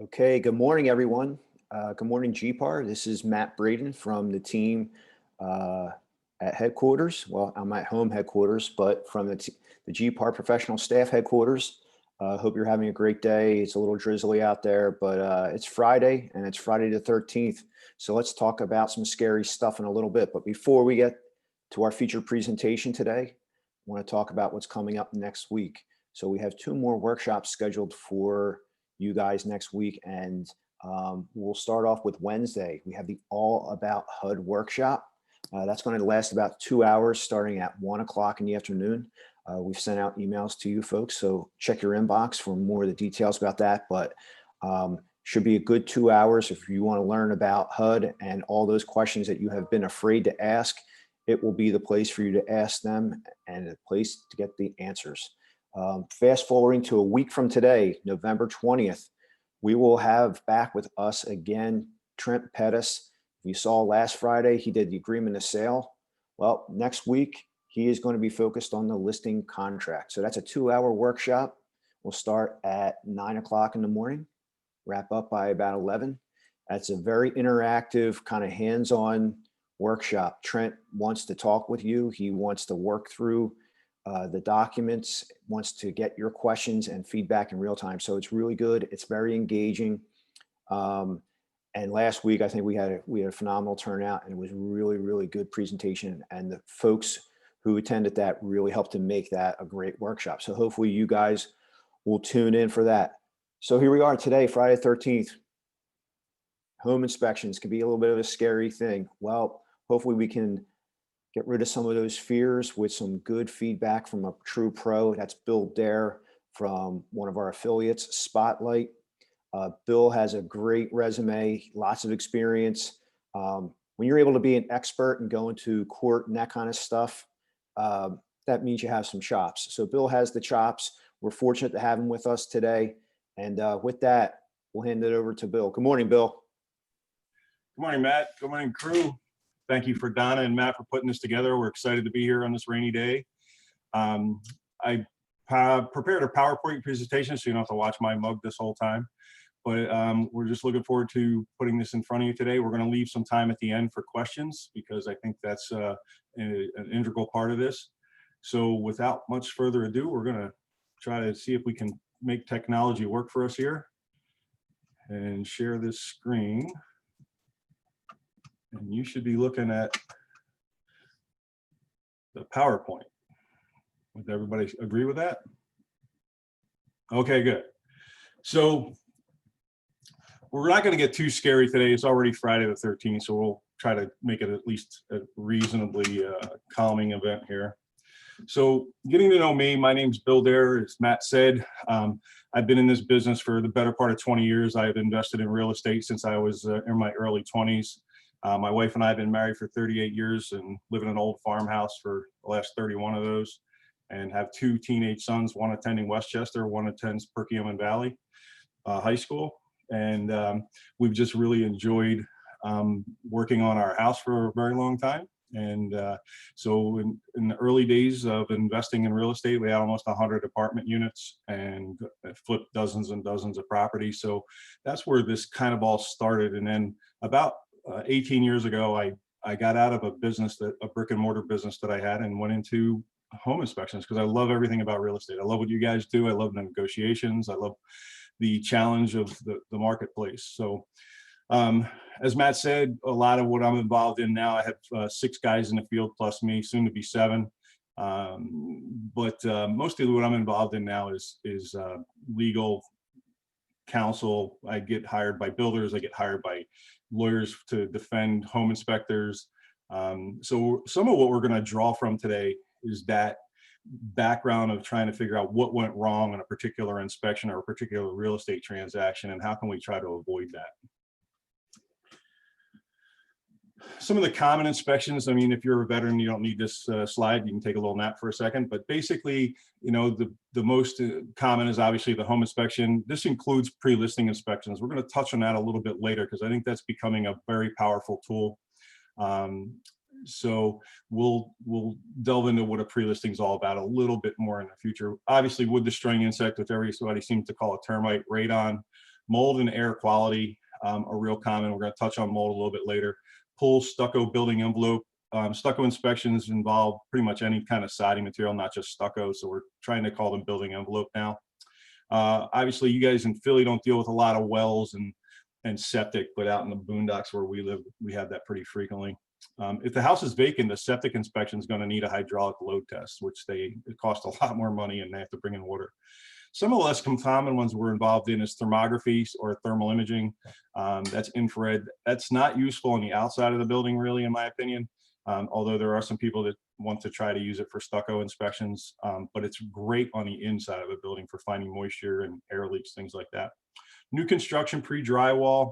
Okay, good morning, everyone. Good morning, GPAR. This is Matt Braden from the team uh, at headquarters. Well, I'm at home headquarters, but from the GPAR professional staff headquarters. Hope you're having a great day. It's a little drizzly out there, but it's Friday and it's Friday the 13th. So let's talk about some scary stuff in a little bit. But before we get to our featured presentation today, I want to talk about what's coming up next week. So we have two more workshops scheduled for you guys next week, and we'll start off with Wednesday. We have the All About HUD workshop. That's going to last about 2 hours starting at 1 o'clock in the afternoon. We've sent out emails to you folks, so check your inbox for more of the details about that, but should be a good 2 hours if you want to learn about HUD and all those questions that you have been afraid to ask. It will be the place for you to ask them and a place to get the answers. Fast forwarding to a week from today, November 20th, we will have back with us again Trent Pettis. You saw last Friday, he did the agreement of sale. Well, next week, he is going to be focused on the listing contract. So that's a 2-hour workshop. We'll start at 9 o'clock in the morning, wrap up by about 11. That's a very interactive, kind of hands-on workshop. Trent wants to talk with you. He wants to work through the documents, wants to get your questions and feedback in real time. So it's really good. It's very engaging. And last week, I think we had a phenomenal turnout, and it was really, really good presentation. And the folks who attended that really helped to make that a great workshop. So hopefully you guys will tune in for that. So here we are today, Friday 13th. Home inspections can be a little bit of a scary thing. Well, hopefully we can get rid of some of those fears with some good feedback from a true pro. That's Bill Dare from one of our affiliates, Spotlight. Bill has a great resume, lots of experience. When you're able to be an expert and go into court and that kind of stuff, that means you have some chops. So Bill has the chops. We're fortunate to have him with us today. And with that, we'll hand it over to Bill. Good morning, Bill. Good morning, Matt. Good morning, crew. Thank you for Donna and Matt for putting this together. We're excited to be here on this rainy day. I prepared a PowerPoint presentation, so you don't have to watch my mug this whole time. But we're just looking forward to putting this in front of you today. We're going to leave some time at the end for questions because I think that's an integral part of this. So without much further ado, we're going to try to see if we can make technology work for us here and share this screen. And you should be looking at the PowerPoint. Would everybody agree with that? Okay, good. So we're not going to get too scary today. It's already Friday the 13th, so we'll try to make it at least a reasonably calming event here. So getting to know me, my name's Bill Dare, as Matt said. I've been in this business for the better part of 20 years. I've invested in real estate since I was in my early 20s. My wife and I have been married for 38 years and live in an old farmhouse for the last 31 of those, and have 2 teenage sons, one attending Westchester, one attends Perkiomen Valley High School. And we've just really enjoyed working on our house for a very long time. And so in the early days of investing in real estate, we had almost 100 apartment units and flipped dozens and dozens of properties. So that's where this kind of all started. And then about 18 years ago, I got out of a brick and mortar business that I had and went into home inspections because I love everything about real estate. I love what you guys do. I love the negotiations. I love the challenge of the marketplace. So as Matt said, a lot of what I'm involved in now, I have 6 guys in the field plus me, soon to be 7. But mostly what I'm involved in now is legal counsel. I get hired by builders. I get hired by lawyers to defend home inspectors. So some of what we're going to draw from today is that background of trying to figure out what went wrong in a particular inspection or a particular real estate transaction, and how can we try to avoid that. Some of the common inspections, I mean, if you're a veteran, you don't need this slide, you can take a little nap for a second, but basically, you know, the most common is obviously the home inspection. This includes pre-listing inspections. We're going to touch on that a little bit later because I think that's becoming a very powerful tool. So we'll delve into what a pre-listing is all about a little bit more in the future. Obviously, wood destroying insect, which everybody seems to call a termite, radon, Mold and air quality are real common. We're going to touch on mold a little bit later. Pool, stucco, building envelope. Stucco inspections involve pretty much any kind of siding material, not just stucco. So we're trying to call them building envelope now. Obviously, you guys in Philly don't deal with a lot of wells and septic, but out in the boondocks where we live, we have that pretty frequently. If the house is vacant, the septic inspection is going to need a hydraulic load test, which it costs a lot more money and they have to bring in water. Some of the less common ones we're involved in is thermography or thermal imaging. That's infrared. That's not useful on the outside of the building, really, in my opinion. Although there are some people that want to try to use it for stucco inspections, but it's great on the inside of a building for finding moisture and air leaks, things like that. New construction pre-drywall,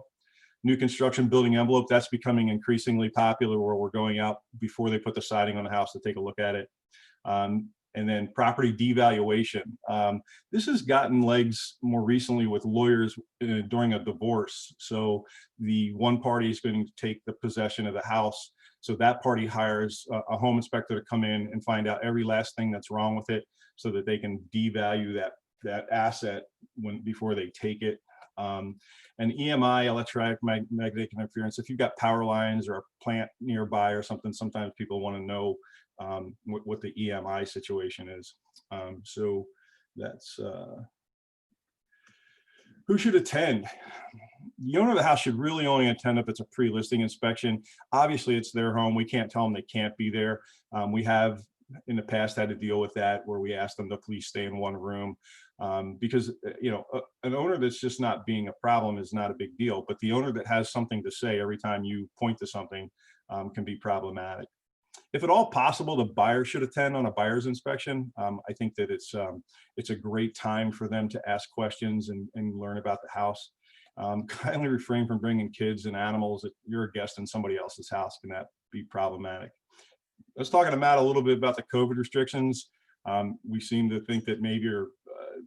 new construction building envelope, that's becoming increasingly popular where we're going out before they put the siding on the house to take a look at it. And then property devaluation. This has gotten legs more recently with lawyers during a divorce. So the one party is going to take the possession of the house. So that party hires a home inspector to come in and find out every last thing that's wrong with it so that they can devalue that asset before they take it. And EMI, electromagnetic interference, if you've got power lines or a plant nearby or something, sometimes people want to know what the EMI situation is. So that's who should attend. The owner of the house should really only attend if it's a pre-listing inspection. Obviously, it's their home. We can't tell them they can't be there. We have in the past had to deal with that where we asked them to please stay in one room because an owner that's just not being a problem is not a big deal, but the owner that has something to say every time you point to something can be problematic. If at all possible, the buyer should attend on a buyer's inspection. I think that it's a great time for them to ask questions and learn about the house. Kindly refrain from bringing kids and animals. If you're a guest in somebody else's house, can that be problematic? Let's talk to Matt a little bit about the COVID restrictions. We seem to think that maybe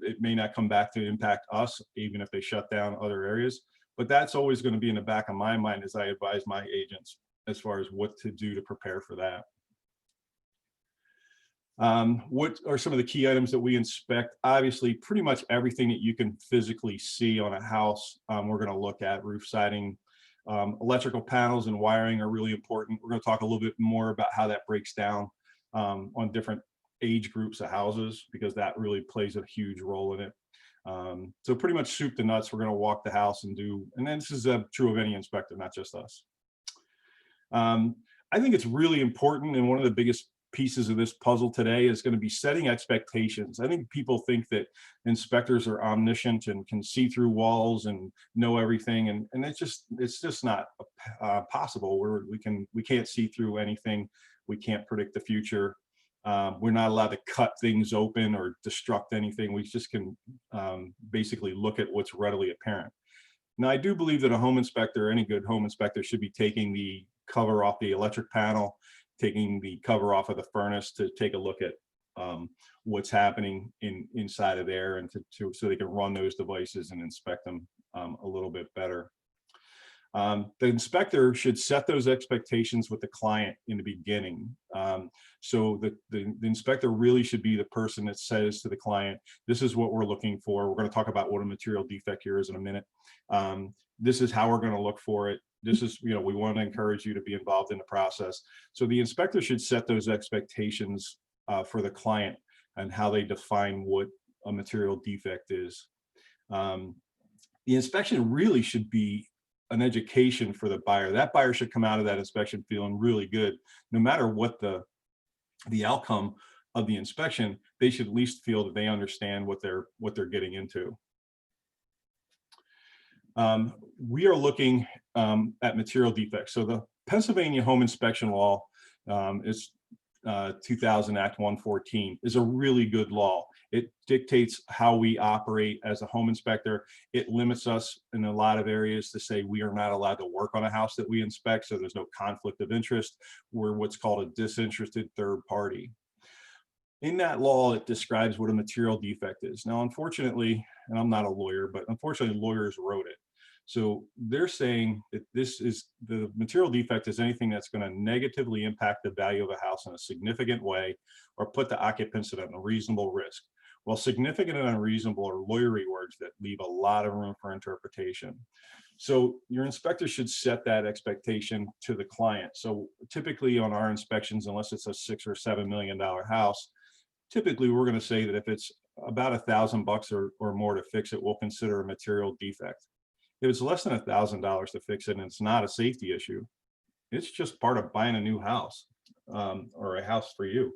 it may not come back to impact us, even if they shut down other areas. But that's always going to be in the back of my mind as I advise my agents as far as what to do to prepare for that. What are some of the key items that we inspect? Obviously, pretty much everything that you can physically see on a house, we're going to look at. Roof siding, electrical panels and wiring are really important. We're going to talk a little bit more about how that breaks down on different age groups of houses, because that really plays a huge role in it. So pretty much soup to nuts, we're going to walk the house and then this is true of any inspector, not just us. I think it's really important, and one of the biggest pieces of this puzzle today is going to be setting expectations. I think people think that inspectors are omniscient and can see through walls and know everything, and it's just not possible. We can't see through anything. We can't predict the future. We're not allowed to cut things open or destruct anything. We just can basically look at what's readily apparent. Now, I do believe that a home inspector, any good home inspector, should be taking the cover off the electric panel, taking the cover off of the furnace to take a look at what's happening inside of there, and so they can run those devices and inspect them a little bit better. The inspector should set those expectations with the client in the beginning. So the inspector really should be the person that says to the client, this is what we're looking for. We're going to talk about what a material defect here is in a minute. This is how we're going to look for it. This is, we want to encourage you to be involved in the process. So the inspector should set those expectations for the client and how they define what a material defect is. The inspection really should be an education for the buyer. That buyer should come out of that inspection feeling really good. No matter what the outcome of the inspection, they should at least feel that they understand what they're getting into. We are looking at material defects. So the Pennsylvania Home Inspection Law is 2000 Act 114 is a really good law. It dictates how we operate as a home inspector. It limits us in a lot of areas to say we are not allowed to work on a house that we inspect, so there's no conflict of interest. We're what's called a disinterested third party. In that law, it describes what a material defect is. Now, unfortunately, and I'm not a lawyer, but unfortunately lawyers wrote it. So they're saying that the material defect is anything that's going to negatively impact the value of a house in a significant way or put the occupants at an unreasonable risk. Well, significant and unreasonable are lawyery words that leave a lot of room for interpretation. So your inspector should set that expectation to the client. So typically on our inspections, unless it's a $6 or $7 million house, typically we're going to say that if it's about $1,000 or more to fix it, we'll consider a material defect. If it's less than $1,000 to fix it and it's not a safety issue, it's just part of buying a new house, or a house for you.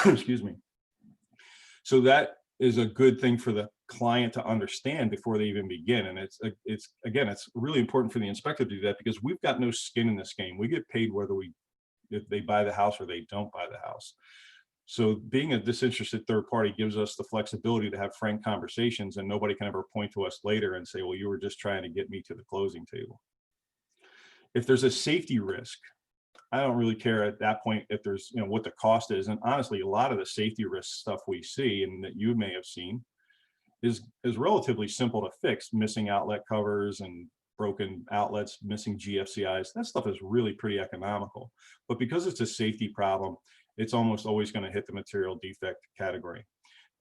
Excuse me. So that is a good thing for the client to understand before they even begin. And it's really important for the inspector to do that, because we've got no skin in this game. We get paid whether if they buy the house or they don't buy the house. So being a disinterested third party gives us the flexibility to have frank conversations, and nobody can ever point to us later and say, well, you were just trying to get me to the closing table. If there's a safety risk, I don't really care at that point if there's, what the cost is. And honestly, a lot of the safety risk stuff we see and that you may have seen is relatively simple to fix. Missing outlet covers and broken outlets, missing GFCIs, that stuff is really pretty economical. But because it's a safety problem, it's almost always going to hit the material defect category.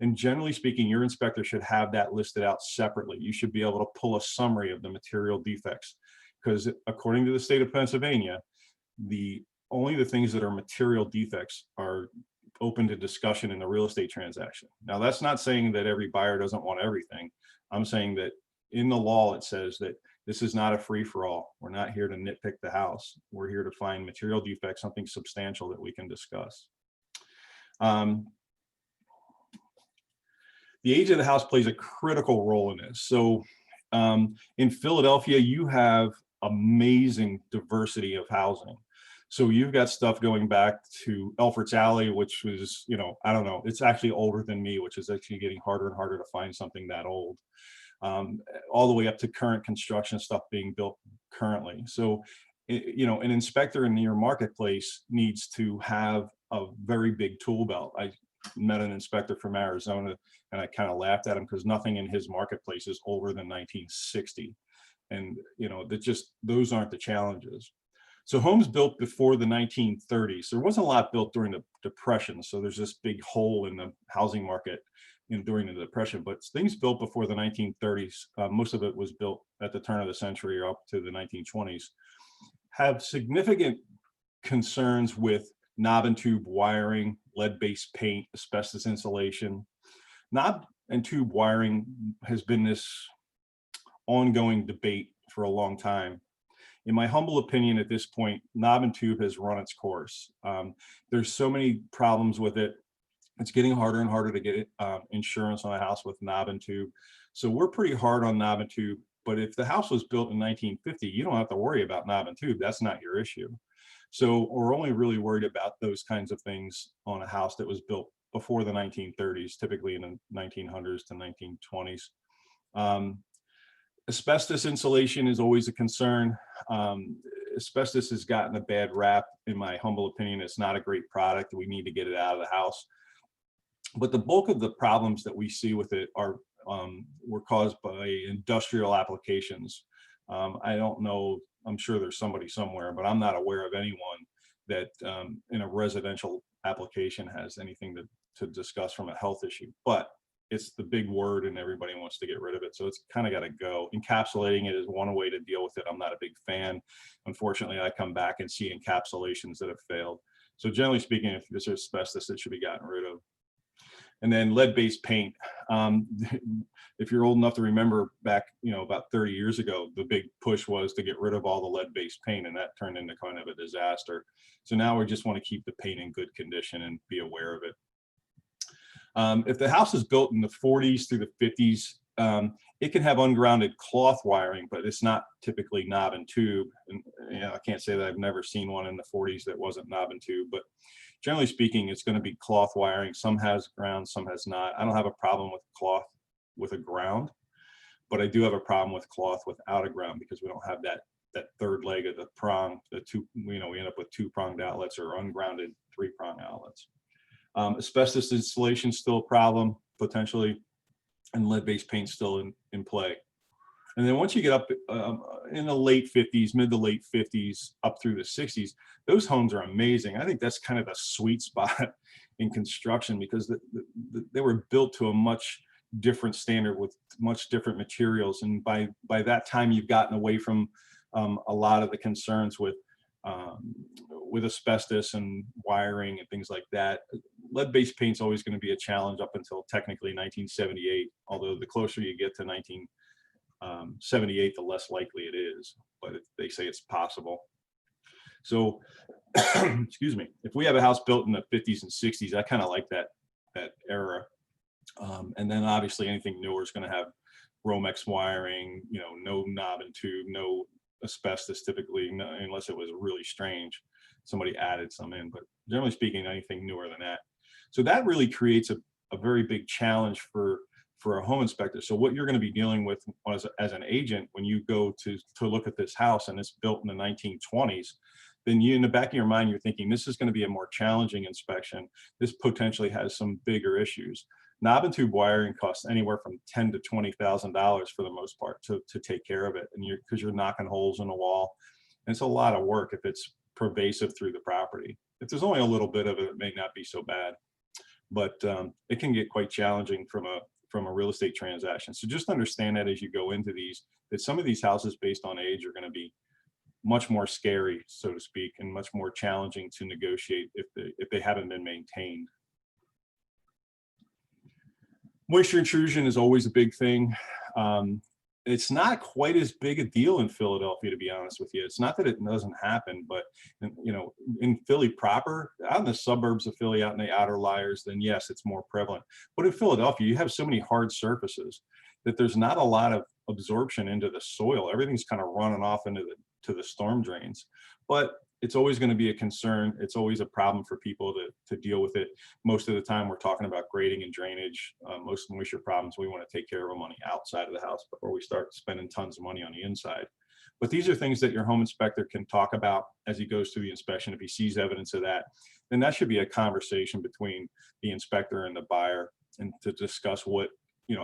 And generally speaking, your inspector should have that listed out separately. You should be able to pull a summary of the material defects, because according to the state of Pennsylvania, only the things that are material defects are open to discussion in the real estate transaction. Now, that's not saying that every buyer doesn't want everything. I'm saying that in the law, it says that this is not a free-for-all. We're not here to nitpick the house. We're here to find material defects, something substantial that we can discuss. The age of the house plays a critical role in this. So in Philadelphia, you have amazing diversity of housing. So you've got stuff going back to Elford's Alley, which was, I don't know, it's actually older than me, which is actually getting harder and harder to find something that old, all the way up to current construction stuff being built currently. So, an inspector in your marketplace needs to have a very big tool belt. I met an inspector from Arizona, and I kind of laughed at him because nothing in his marketplace is older than 1960. And, those aren't the challenges. So homes built before the 1930s, there wasn't a lot built during the Depression. So there's this big hole in the housing market during the Depression, but things built before the 1930s, most of it was built at the turn of the century or up to the 1920s, have significant concerns with knob and tube wiring, lead-based paint, asbestos insulation. Knob and tube wiring has been this ongoing debate for a long time. In my humble opinion, at this point, knob and tube has run its course. There's so many problems with it. It's getting harder and harder to get insurance on a house with knob and tube. So we're pretty hard on knob and tube. But if the house was built in 1950, you don't have to worry about knob and tube. That's not your issue. So we're only really worried about those kinds of things on a house that was built before the 1930s, typically in the 1900s to 1920s. Asbestos insulation is always a concern. Asbestos has gotten a bad rap, in my humble opinion. It's not a great product. We need to get it out of the house. But the bulk of the problems that we see with it were caused by industrial applications. I don't know, I'm sure there's somebody somewhere, but I'm not aware of anyone that in a residential application has anything to discuss from a health issue. But it's the big word and everybody wants to get rid of it. So it's kind of got to go. Encapsulating it is one way to deal with it. I'm not a big fan. Unfortunately, I come back and see encapsulations that have failed. So generally speaking, if there's asbestos, it should be gotten rid of. And then lead-based paint. If you're old enough to remember back, about 30 years ago, the big push was to get rid of all the lead-based paint, and that turned into kind of a disaster. So now we just want to keep the paint in good condition and be aware of it. If the house is built in the 40s through the 50s, it can have ungrounded cloth wiring, but it's not typically knob and tube. And I can't say that I've never seen one in the 40s that wasn't knob and tube, but generally speaking, it's going to be cloth wiring. Some has ground, some has not. I don't have a problem with cloth with a ground, but I do have a problem with cloth without a ground, because we don't have that third leg of the prong. We end up with two-pronged outlets or ungrounded three-prong outlets. Asbestos installation still a problem potentially, and lead-based paint still in play. And then once you get up in the late 50s, mid to late 50s, up through the 60s, those homes are amazing. I think that's kind of the sweet spot in construction, because they were built to a much different standard with much different materials. And by that time, you've gotten away from a lot of the concerns with asbestos and wiring and things like that. Lead-based paint's always going to be a challenge up until technically 1978, although the closer you get to 1978, the less likely it is, but they say it's possible. So, excuse me, if we have a house built in the 50s and 60s, I kind of like that era. And then obviously anything newer is going to have Romex wiring, no knob and tube, no asbestos typically, unless it was really strange. Somebody added some in, but generally speaking, anything newer than that. So that really creates a very big challenge for a home inspector. So what you're going to be dealing with as an agent when you go to look at this house and it's built in the 1920s, then in the back of your mind, you're thinking this is going to be a more challenging inspection. This potentially has some bigger issues. Knob and tube wiring costs anywhere from $10,000 to $20,000 for the most part to take care of it, and because you're knocking holes in the wall, and it's a lot of work if it's pervasive through the property. If there's only a little bit of it, it may not be so bad, but it can get quite challenging from a real estate transaction. So just understand that as you go into these, that some of these houses based on age are going to be much more scary, so to speak, and much more challenging to negotiate if they haven't been maintained. Moisture intrusion is always a big thing. It's not quite as big a deal in Philadelphia, to be honest with you. It's not that it doesn't happen, but in Philly proper, out in the suburbs of Philly, out in the outer liers, then yes, it's more prevalent. But in Philadelphia, you have so many hard surfaces that there's not a lot of absorption into the soil. Everything's kind of running off into the storm drains. But it's always going to be a concern. It's always a problem for people to deal with it. Most of the time, we're talking about grading and drainage. Most moisture problems, we want to take care of them on the outside of the house before we start spending tons of money on the inside. But these are things that your home inspector can talk about as he goes through the inspection. If he sees evidence of that, then that should be a conversation between the inspector and the buyer, and to discuss what,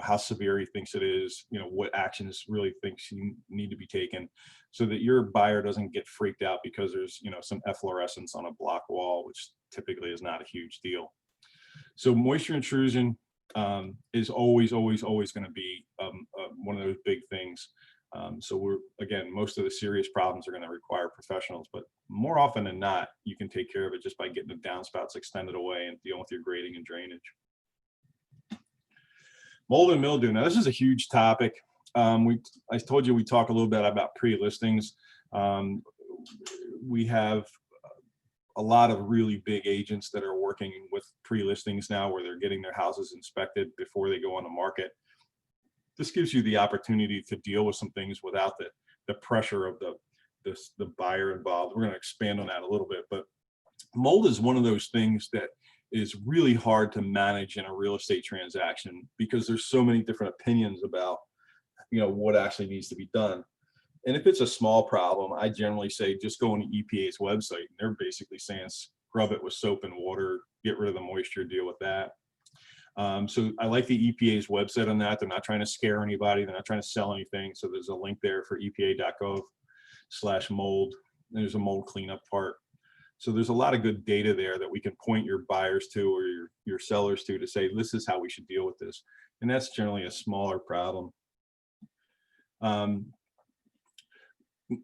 how severe he thinks it is, what actions really thinks need to be taken, so that your buyer doesn't get freaked out because there's, some efflorescence on a block wall, which typically is not a huge deal. So moisture intrusion is always going to be one of those big things. So most of the serious problems are going to require professionals, but more often than not, you can take care of it just by getting the downspouts extended away and dealing with your grading and drainage. Mold and mildew. Now, this is a huge topic. I told you we talk a little bit about pre-listings. We have a lot of really big agents that are working with pre-listings now, where they're getting their houses inspected before they go on the market. This gives you the opportunity to deal with some things without the pressure of the buyer involved. We're going to expand on that a little bit, but mold is one of those things that is really hard to manage in a real estate transaction, because there's so many different opinions about what actually needs to be done. And if it's a small problem, I generally say just go on the EPA's website, and they're basically saying scrub it with soap and water, get rid of the moisture, deal with that. So I like the EPA's website on that. They're not trying to scare anybody. They're not trying to sell anything. So there's a link there for epa.gov/mold. There's a mold cleanup part. So there's a lot of good data there that we can point your buyers to, or your sellers to say, this is how we should deal with this. And that's generally a smaller problem.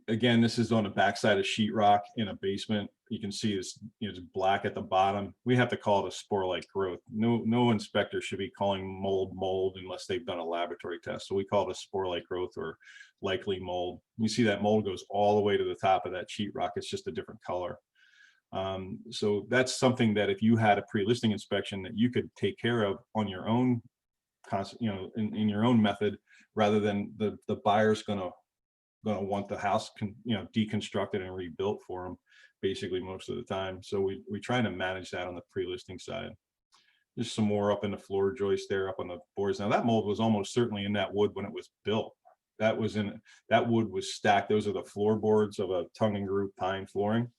Again, this is on the backside of sheetrock in a basement. You can see this, it's black at the bottom. We have to call it a spore-like growth. No inspector should be calling mold unless they've done a laboratory test. So we call it a spore-like growth or likely mold. You see that mold goes all the way to the top of that sheetrock. It's just a different color. So that's something that if you had a pre-listing inspection that you could take care of on your own, in your own method, rather than the buyer's gonna want the house deconstructed and rebuilt for them basically most of the time. So we try to manage that on the pre-listing side. There's some more up in the floor joist there, up on the boards. Now that mold was almost certainly in that wood when it was built. That wood was stacked. Those are the floorboards of a tongue and groove pine flooring.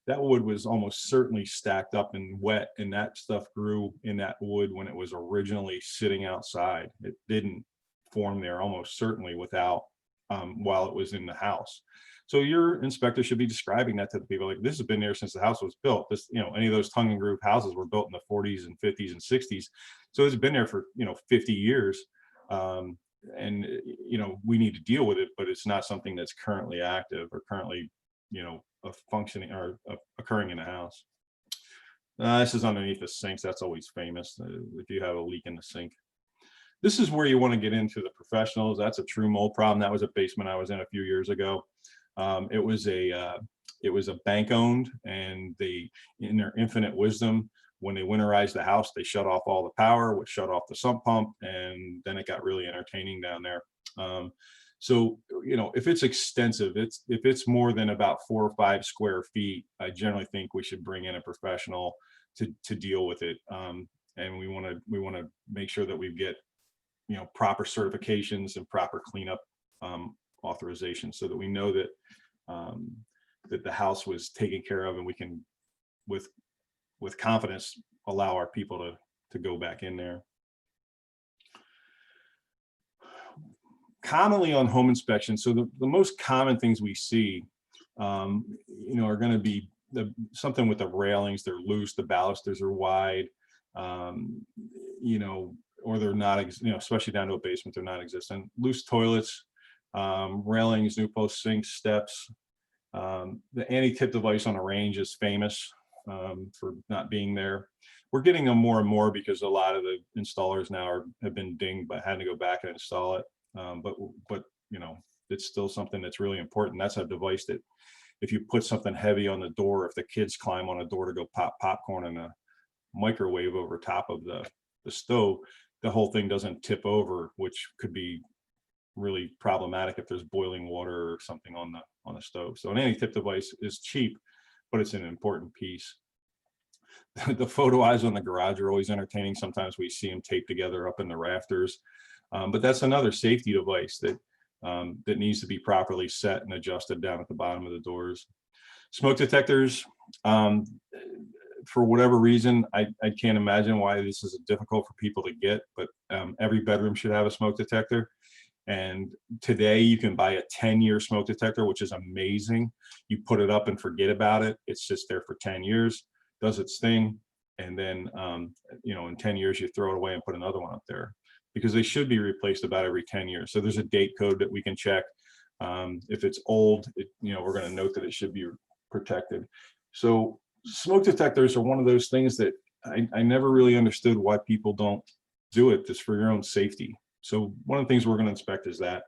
That wood was almost certainly stacked up and wet, and that stuff grew in that wood when it was originally sitting outside. It didn't form there almost certainly without while it was in the house. So your inspector should be describing that to the people, like, this has been there since the house was built. This, any of those tongue and groove houses were built in the 40s and 50s and 60s. So it's been there for, 50 years. And, we need to deal with it, but it's not something that's currently active or currently, a functioning or occurring in the house. This is underneath the sinks. That's always famous. If you have a leak in the sink. This is where you want to get into the professionals. That's a true mold problem. That was a basement I was in a few years ago. It was a bank owned, and they, in their infinite wisdom, when they winterized the house, they shut off all the power, which shut off the sump pump, and then it got really entertaining down there. So, if it's extensive, if it's more than about 4 or 5 square feet, I generally think we should bring in a professional to deal with it. And we want to make sure that we get, proper certifications and proper cleanup authorization, so that we know that that the house was taken care of, and we can, with confidence, allow our people to go back in there. Commonly on home inspection, so the most common things we see, are going to be something with the railings. They're loose, the balusters are wide, or they're not, especially down to a basement, they're not existent. Loose toilets, railings, new post sinks, steps. The anti-tip device on a range is famous for not being there. We're getting them more and more because a lot of the installers now have been dinged by having to go back and install it. But it's still something that's really important. That's a device that, if you put something heavy on the door, if the kids climb on a door to go pop popcorn in a microwave over top of the stove, the whole thing doesn't tip over, which could be really problematic if there's boiling water or something on the stove. So an anti-tip device is cheap, but it's an important piece. The photo eyes on the garage are always entertaining. Sometimes we see them taped together up in the rafters, but that's another safety device that needs to be properly set and adjusted down at the bottom of the doors. Smoke detectors, for whatever reason, I can't imagine why this is difficult for people to get, but every bedroom should have a smoke detector. And today you can buy a 10-year smoke detector, which is amazing. You put it up and forget about it. It sits there for 10 years, does its thing. And then, in 10 years, you throw it away and put another one up there, because they should be replaced about every 10 years. So there's a date code that we can check. If it's old, we're going to note that it should be protected. So smoke detectors are one of those things that I never really understood why people don't do it, just for your own safety. So one of the things we're going to inspect is that.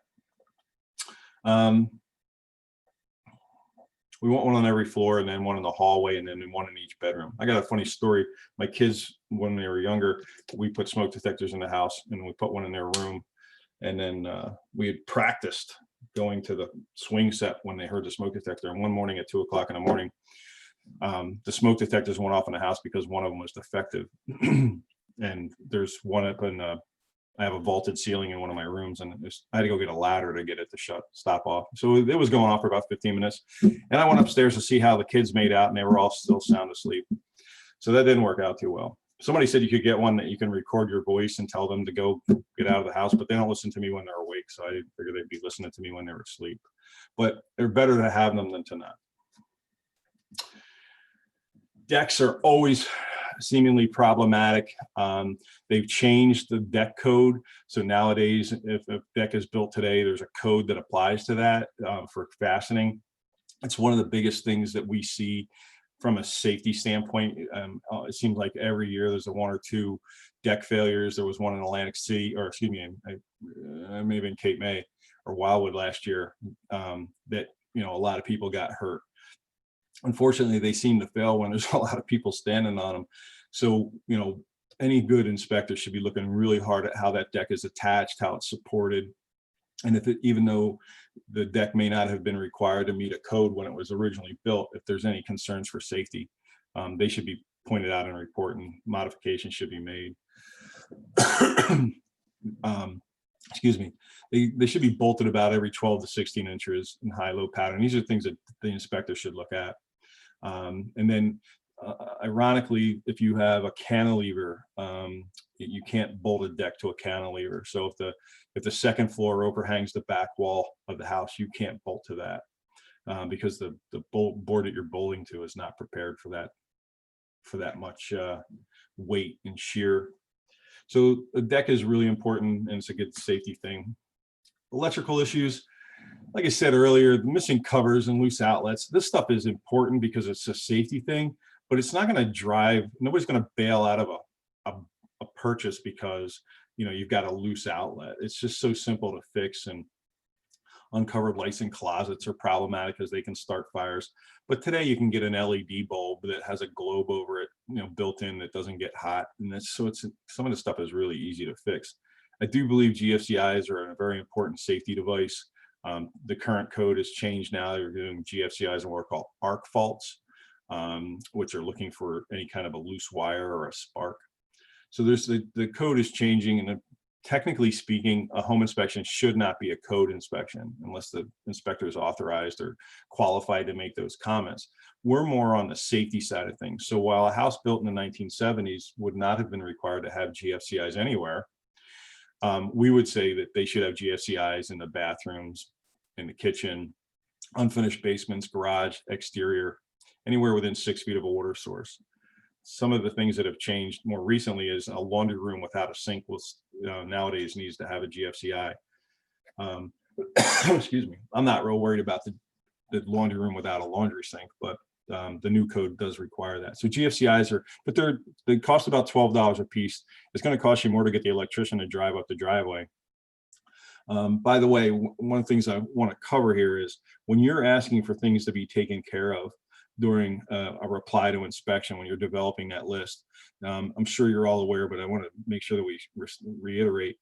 We want one on every floor, and then one in the hallway, and then one in each bedroom. I got a funny story. My kids, when they were younger, we put smoke detectors in the house, and we put one in their room. And then we had practiced going to the swing set when they heard the smoke detector. And one morning at 2 o'clock in the morning, the smoke detectors went off in the house because one of them was defective. And there's one up in I have a vaulted ceiling in one of my rooms, and I had to go get a ladder to get it to stop off. So it was going off for about 15 minutes. And I went upstairs to see how the kids made out, and they were all still sound asleep. So that didn't work out too well. Somebody said you could get one that you can record your voice and tell them to go get out of the house, but they don't listen to me when they're awake. So I figured they'd be listening to me when they were asleep. But they're better to have them than to not. Decks are always seemingly problematic. They've changed the deck code. So nowadays, if a deck is built today, there's a code that applies to that for fastening. It's one of the biggest things that we see from a safety standpoint. It seems like every year there's 1 or 2 deck failures. There was one in Atlantic City, or excuse me, I may have been Cape May or Wildwood last year, that a lot of people got hurt. Unfortunately, they seem to fail when there's a lot of people standing on them. So, any good inspector should be looking really hard at how that deck is attached, how it's supported. And even though the deck may not have been required to meet a code when it was originally built, if there's any concerns for safety, they should be pointed out in a report, and modifications should be made. Excuse me. They should be bolted about every 12 to 16 inches in high-low pattern. These are things that the inspector should look at. And then ironically, if you have a cantilever, you can't bolt a deck to a cantilever. So if the second floor overhangs the back wall of the house, you can't bolt to that because the board that you're bolting to is not prepared for that much weight and shear. So the deck is really important, and it's a good safety thing. Electrical issues, like I said earlier, missing covers and loose outlets. This stuff is important because it's a safety thing, but it's not going to drive. Nobody's going to bail out of a purchase because you've got a loose outlet. It's just so simple to fix, and uncovered lights in closets are problematic because they can start fires. But today you can get an LED bulb that has a globe over it, built in, that doesn't get hot, and some of the stuff is really easy to fix. I do believe GFCIs are a very important safety device. The current code has changed now. They're doing GFCIs and what are called arc faults, which are looking for any kind of a loose wire or a spark. So the code is changing, and technically speaking, a home inspection should not be a code inspection unless the inspector is authorized or qualified to make those comments. We're more on the safety side of things. So while a house built in the 1970s would not have been required to have GFCIs anywhere, we would say that they should have GFCIs in the bathrooms, in the kitchen, unfinished basements, garage, exterior, anywhere within 6 feet of a water source. Some of the things that have changed more recently is a laundry room without a sink nowadays needs to have a GFCI. Excuse me. I'm not real worried about the laundry room without a laundry sink, but the new code does require that. So GFCIs they cost about $12 a piece. It's going to cost you more to get the electrician to drive up the driveway. By the way, one of the things I want to cover here is when you're asking for things to be taken care of during a reply to inspection, when you're developing that list, I'm sure you're all aware, but I want to make sure that we reiterate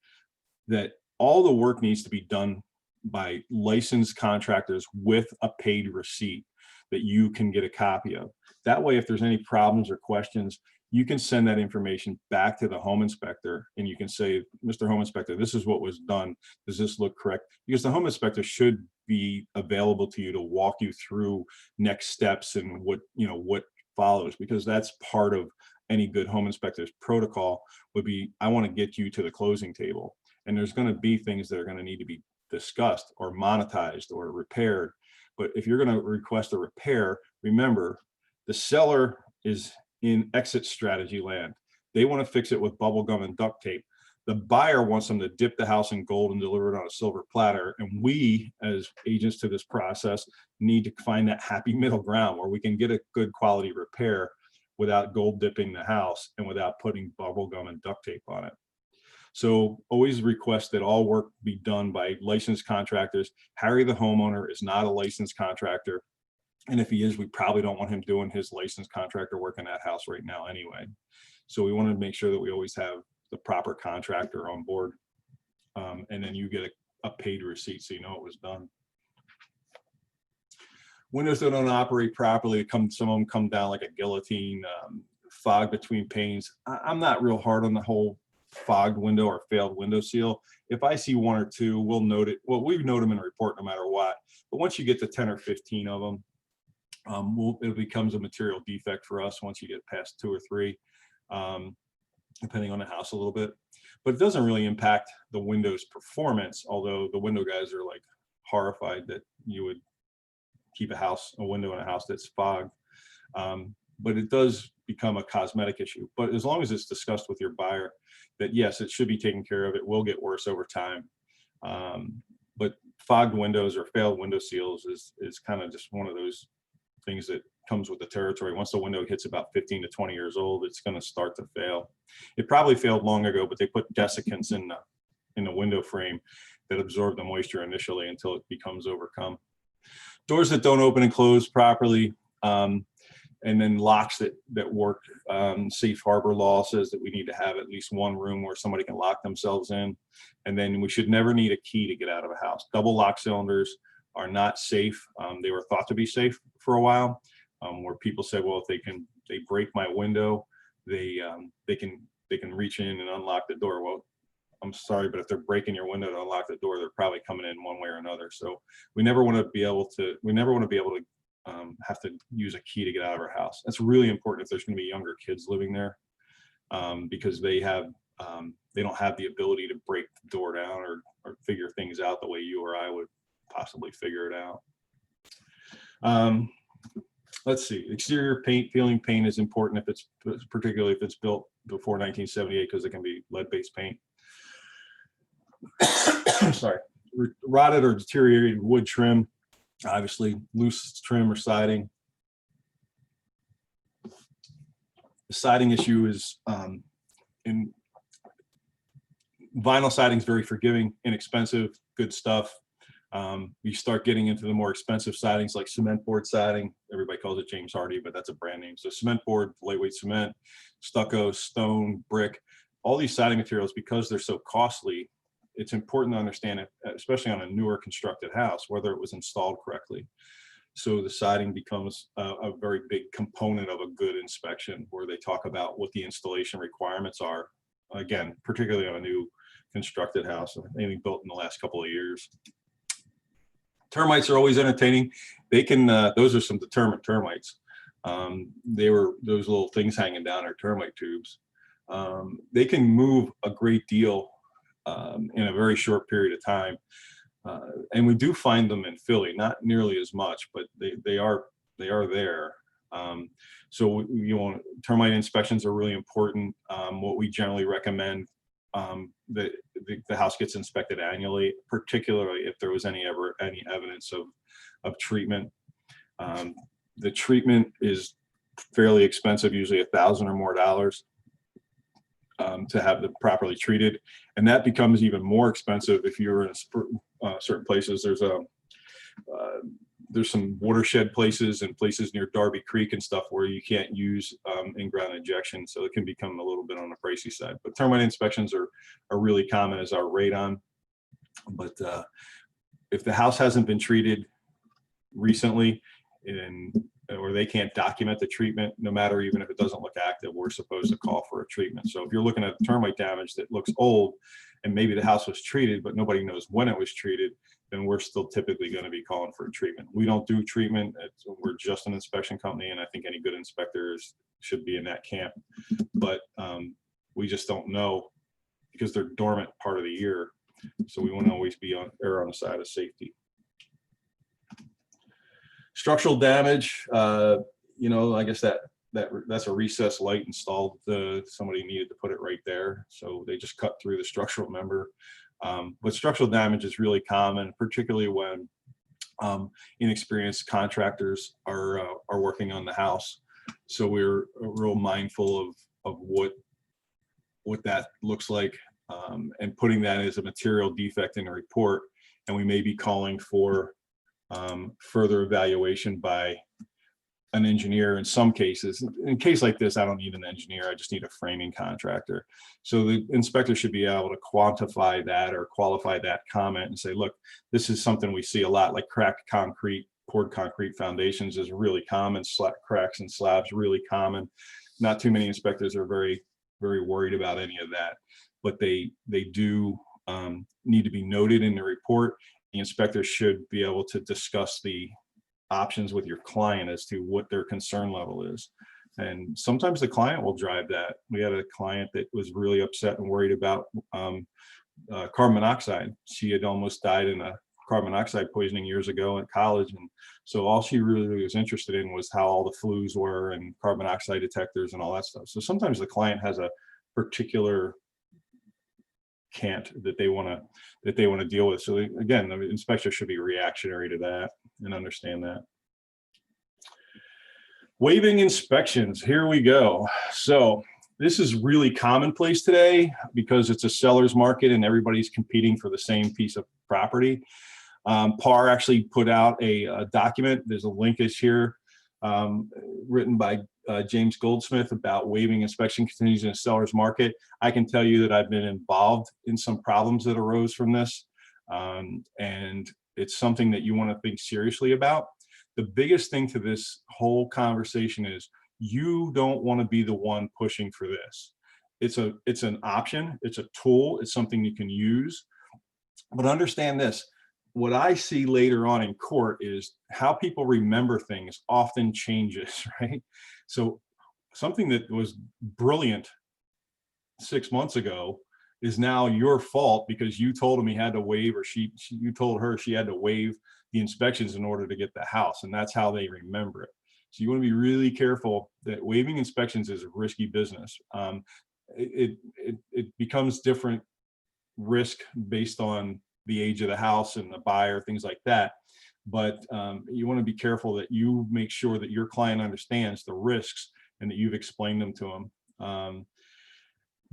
that all the work needs to be done by licensed contractors with a paid receipt that you can get a copy of. That way, if there's any problems or questions, you can send that information back to the home inspector, and you can say, Mr. Home Inspector, this is what was done. Does this look correct? Because the home inspector should be available to you to walk you through next steps and what follows, because that's part of any good home inspector's protocol would be, I want to get you to the closing table. And there's going to be things that are going to need to be discussed or monetized or repaired. But if you're going to request a repair, remember, the seller is in exit strategy land. They want to fix it with bubble gum and duct tape. The buyer wants them to dip the house in gold and deliver it on a silver platter. And we, as agents to this process, need to find that happy middle ground where we can get a good quality repair without gold dipping the house and without putting bubble gum and duct tape on it. So always request that all work be done by licensed contractors. Harry, the homeowner, is not a licensed contractor. And if he is, we probably don't want him doing his licensed contractor work in that house right now anyway. So we want to make sure that we always have the proper contractor on board. And then you get a paid receipt so you know it was done. Windows that don't operate properly, some of them come down like a guillotine, fog between panes. I'm not real hard on the whole fogged window or failed window seal. If I see one or two, we'll note it. Well, we note them in a report no matter what. But once you get to 10 or 15 of them, it becomes a material defect for us once you get past 2 or 3, depending on the house a little bit. But it doesn't really impact the window's performance, although the window guys are like horrified that you would keep a window in a house that's fogged. But it does become a cosmetic issue. But as long as it's discussed with your buyer that yes, it should be taken care of, it will get worse over time. But fogged windows or failed window seals is kind of just one of those things that comes with the territory. Once the window hits about 15 to 20 years old, it's going to start to fail. It probably failed long ago, but they put desiccants in the window frame that absorb the moisture initially until it becomes overcome. Doors that don't open and close properly, and then locks that work. Safe harbor law says that we need to have at least one room where somebody can lock themselves in. And then we should never need a key to get out of a house. Double lock cylinders are not safe. They were thought to be safe for a while, where people said, well, if they break my window, they can reach in and unlock the door. Well, I'm sorry, but if they're breaking your window to unlock the door, they're probably coming in one way or another. So we never want to be able to have to use a key to get out of our house. That's really important if there's going to be younger kids living there, because they don't have the ability to break the door down or figure things out the way you or I would possibly figure it out. Let's see, exterior paint, peeling paint is important if it's, particularly if it's built before 1978, because it can be lead-based paint. Sorry, rotted or deteriorated wood trim, obviously loose trim or siding. The siding issue is in vinyl siding is very forgiving, inexpensive, good stuff. You start getting into the more expensive sidings like cement board siding. Everybody calls it James Hardy, but that's a brand name. So cement board, lightweight cement, stucco, stone, brick, all these siding materials, because they're so costly, it's important to understand it, especially on a newer constructed house, whether it was installed correctly. So the siding becomes a very big component of a good inspection, where they talk about what the installation requirements are. Again, particularly on a new constructed house, anything built in the last couple of years. Termites are always entertaining. They can, those are some determined termites. They were those little things hanging down are termite tubes. They can move a great deal in a very short period of time. And we do find them in Philly, not nearly as much, but they are there. So termite inspections are really important. What we generally recommend, that the house gets inspected annually, particularly if there was any evidence of treatment. The treatment is fairly expensive, usually $1,000 or more to have them properly treated, and that becomes even more expensive if you're in certain places. There's some watershed places and places near Darby Creek and stuff where you can't use in-ground injection, so it can become a little bit on the pricey side. But termite inspections are really common as our radon. But if the house hasn't been treated recently, or they can't document the treatment, no matter even if it doesn't look active, we're supposed to call for a treatment. So if you're looking at termite damage that looks old, and maybe the house was treated, but nobody knows when it was treated, then we're still typically going to be calling for a treatment. We don't do treatment. We're just an inspection company, and I think any good inspectors should be in that camp. But we just don't know, because they're dormant part of the year. So we want to always be on the side of safety. Structural damage, I guess that's a recessed light installed. Somebody needed to put it right there, so they just cut through the structural member. But structural damage is really common, particularly when inexperienced contractors are working on the house. So we're real mindful of what that looks like, and putting that as a material defect in a report. And we may be calling for further evaluation by an engineer in some cases. In a case like this, I don't need an engineer, I just need a framing contractor. So the inspector should be able to quantify that or qualify that comment and say, look, this is something we see a lot, like cracked concrete, poured concrete foundations is really common, cracks and slabs really common. Not too many inspectors are very, very worried about any of that, but they do need to be noted in the report. The inspector should be able to discuss the options with your client as to what their concern level is. And sometimes the client will drive that. We had a client that was really upset and worried about carbon monoxide. She had almost died in a carbon monoxide poisoning years ago at college. And so all she really was interested in was how all the flues were and carbon monoxide detectors and all that stuff. So sometimes the client has a particular cant that they want to deal with. So again, the inspector should be reactionary to that and understand that. Waiving inspections, here we go. So this is really commonplace today because it's a seller's market and everybody's competing for the same piece of property. PAR actually put out a document. There's a linkage here written by James Goldsmith about waiving inspection continues in a seller's market. I can tell you that I've been involved in some problems that arose from this, and it's something that you want to think seriously about. The biggest thing to this whole conversation is you don't want to be the one pushing for this. It's an option, it's a tool, it's something you can use. But understand this, what I see later on in court is how people remember things often changes, right? So something that was brilliant 6 months ago is now your fault because you told him he had to waive, or you told her she had to waive the inspections in order to get the house, and that's how they remember it. So you want to be really careful that waiving inspections is a risky business. It becomes different risk based on the age of the house and the buyer, things like that. But you want to be careful that you make sure that your client understands the risks and that you've explained them to them.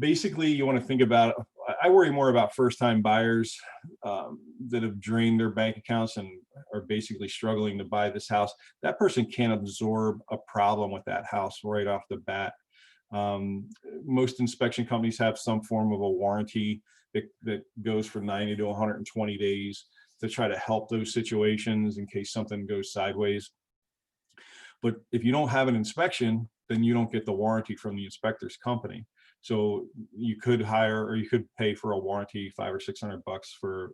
Basically, you want to think about, I worry more about first-time buyers that have drained their bank accounts and are basically struggling to buy this house. That person can't absorb a problem with that house right off the bat. Most inspection companies have some form of a warranty that goes for 90 to 120 days to try to help those situations in case something goes sideways. But if you don't have an inspection, then you don't get the warranty from the inspector's company. So you could hire, or you could pay for a warranty, $500 or $600 for,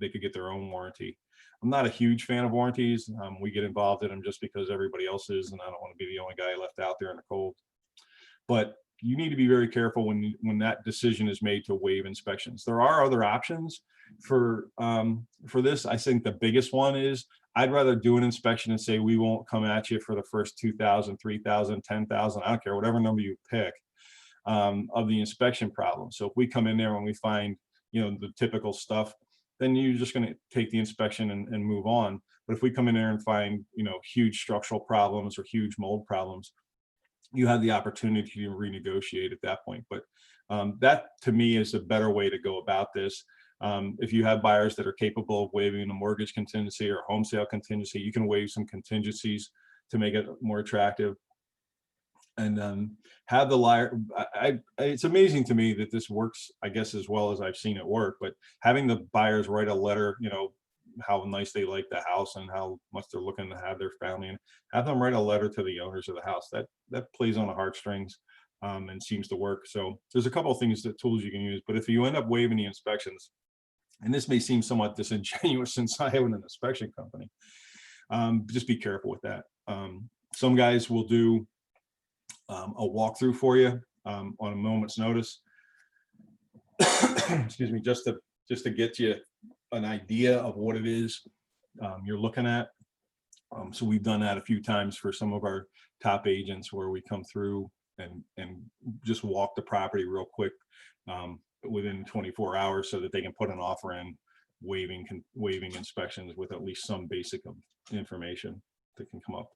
they could get their own warranty. I'm not a huge fan of warranties. We get involved in them just because everybody else is, and I don't want to be the only guy left out there in the cold. But you need to be very careful when that decision is made to waive inspections. There are other options for this. I think the biggest one is I'd rather do an inspection and say we won't come at you for the first 2,000, 3,000, 10,000, I don't care, whatever number you pick, of the inspection problem. So if we come in there and we find, the typical stuff, then you're just going to take the inspection and move on. But if we come in there and find, huge structural problems or huge mold problems, you have the opportunity to renegotiate at that point. But that to me is a better way to go about this. If you have buyers that are capable of waiving a mortgage contingency or home sale contingency, you can waive some contingencies to make it more attractive. And have the liar. It's amazing to me that this works, I guess, as well as I've seen it work. But having the buyers write a letter, how nice they like the house and how much they're looking to have their family, and have them write a letter to the owners of the house. That plays on the heartstrings and seems to work. So there's a couple of tools you can use. But if you end up waiving the inspections, and this may seem somewhat disingenuous since I have an inspection company, just be careful with that. Some guys will do a walkthrough for you on a moment's notice. Excuse me, just to get you an idea of what it is you're looking at. So we've done that a few times for some of our top agents, where we come through and just walk the property real quick within 24 hours so that they can put an offer in, waiving inspections with at least some basic information that can come up.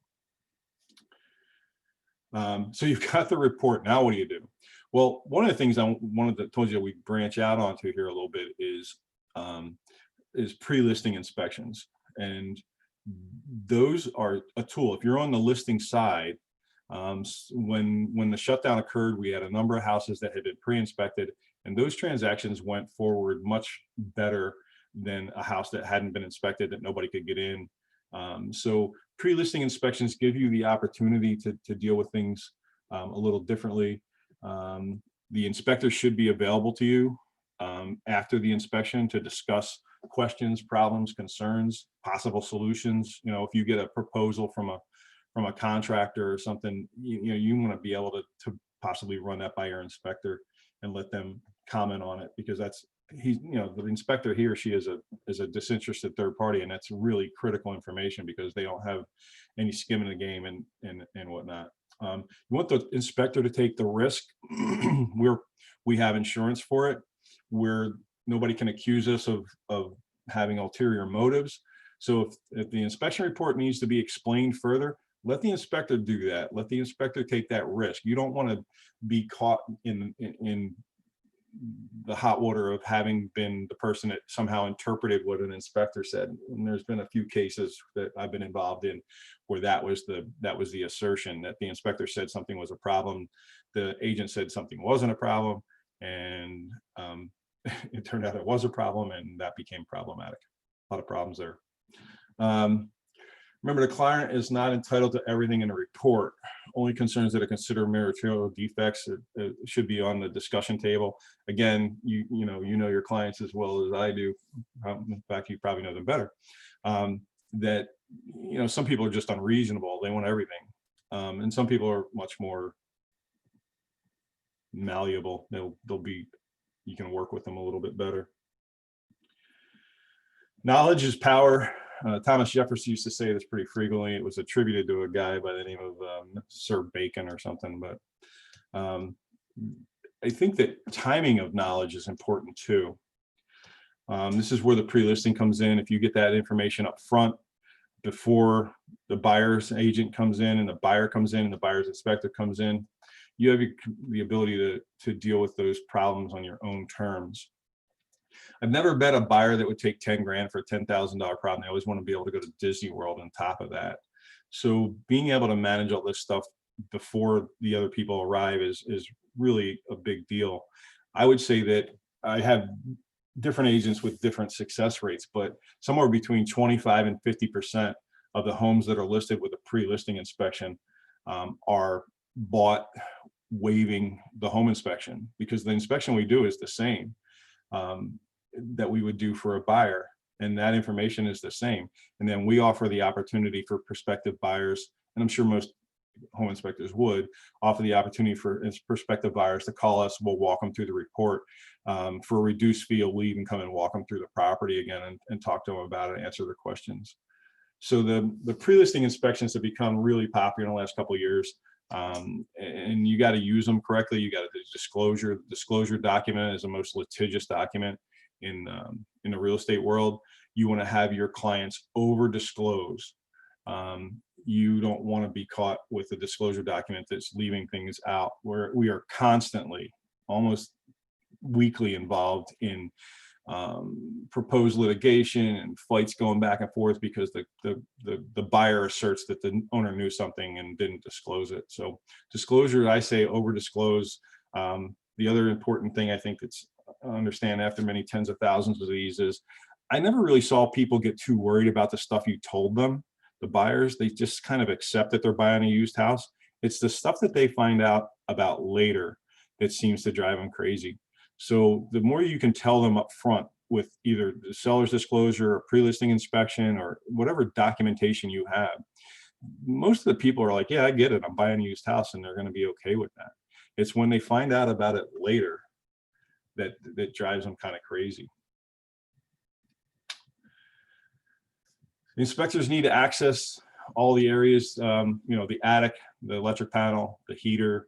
So you've got the report. Now what do you do? Well, one of the things told you we branch out onto here a little bit is pre-listing inspections. And those are a tool. If you're on the listing side, when the shutdown occurred, we had a number of houses that had been pre-inspected, and those transactions went forward much better than a house that hadn't been inspected, that nobody could get in. So pre-listing inspections give you the opportunity to deal with things a little differently. The inspector should be available to you after the inspection to discuss questions, problems, concerns, possible solutions. If you get a proposal from a contractor or something, you want to be able to possibly run that by your inspector and let them comment on it, because the inspector, he or she is a disinterested third party, and that's really critical information because they don't have any skin in the game and whatnot. You want the inspector to take the risk. We have insurance for it, where nobody can accuse us of having ulterior motives. So if the inspection report needs to be explained further, let the inspector do that. Let the inspector take that risk. You don't want to be caught in the hot water of having been the person that somehow interpreted what an inspector said. And there's been a few cases that I've been involved in where that was the assertion, that the inspector said something was a problem, the agent said something wasn't a problem, and it turned out it was a problem, and that became problematic. A lot of problems there. Remember, the client is not entitled to everything in a report. Only concerns that are considered material defects should be on the discussion table. Again, you know your clients as well as I do. In fact, you probably know them better. That some people are just unreasonable. They want everything, and some people are much more malleable. They'll be. You can work with them a little bit better. Knowledge is power. Thomas Jefferson used to say this pretty frequently. It was attributed to a guy by the name of Sir Bacon or something. But I think that timing of knowledge is important too. This is where the pre-listing comes in. If you get that information up front before the buyer's agent comes in and the buyer comes in and the buyer's inspector comes in, you have the ability to deal with those problems on your own terms. I've never met a buyer that would take 10 grand for a $10,000 problem. They always want to be able to go to Disney World on top of that. So being able to manage all this stuff before the other people arrive is really a big deal. I would say that I have different agents with different success rates, but somewhere between 25 and 50% of the homes that are listed with a pre-listing inspection are bought waiving the home inspection, because the inspection we do is the same that we would do for a buyer, and that information is the same. And then we offer the opportunity for prospective buyers, and I'm sure most home inspectors would offer the opportunity for prospective buyers to call us. We'll walk them through the report for a reduced fee. We'll even come and walk them through the property again and talk to them about it, answer their questions. So the pre-listing inspections have become really popular in the last couple of years. And you got to use them correctly. You got to disclosure document is the most litigious document in the real estate world. You want to have your clients over disclose. You don't want to be caught with a disclosure document that's leaving things out. Where we are constantly, almost weekly, involved in proposed litigation and fights going back and forth because the buyer asserts that the owner knew something and didn't disclose it. So disclosure, I say over disclose. The other important thing I think that's understand after many tens of thousands of these is I never really saw people get too worried about the stuff you told them. The buyers, they just kind of accept that they're buying a used house. It's the stuff that they find out about later that seems to drive them crazy. So the more you can tell them up front with either the seller's disclosure or pre-listing inspection or whatever documentation you have, most of the people are like, yeah, I get it. I'm buying a used house, and they're going to be okay with that. It's when they find out about it later that drives them kind of crazy. The inspectors need to access all the areas, the attic, the electric panel, the heater.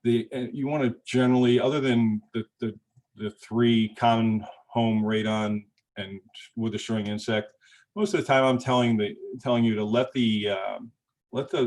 You want to generally, other than the three common home radon and wood destroying insect, most of the time I'm telling you to let the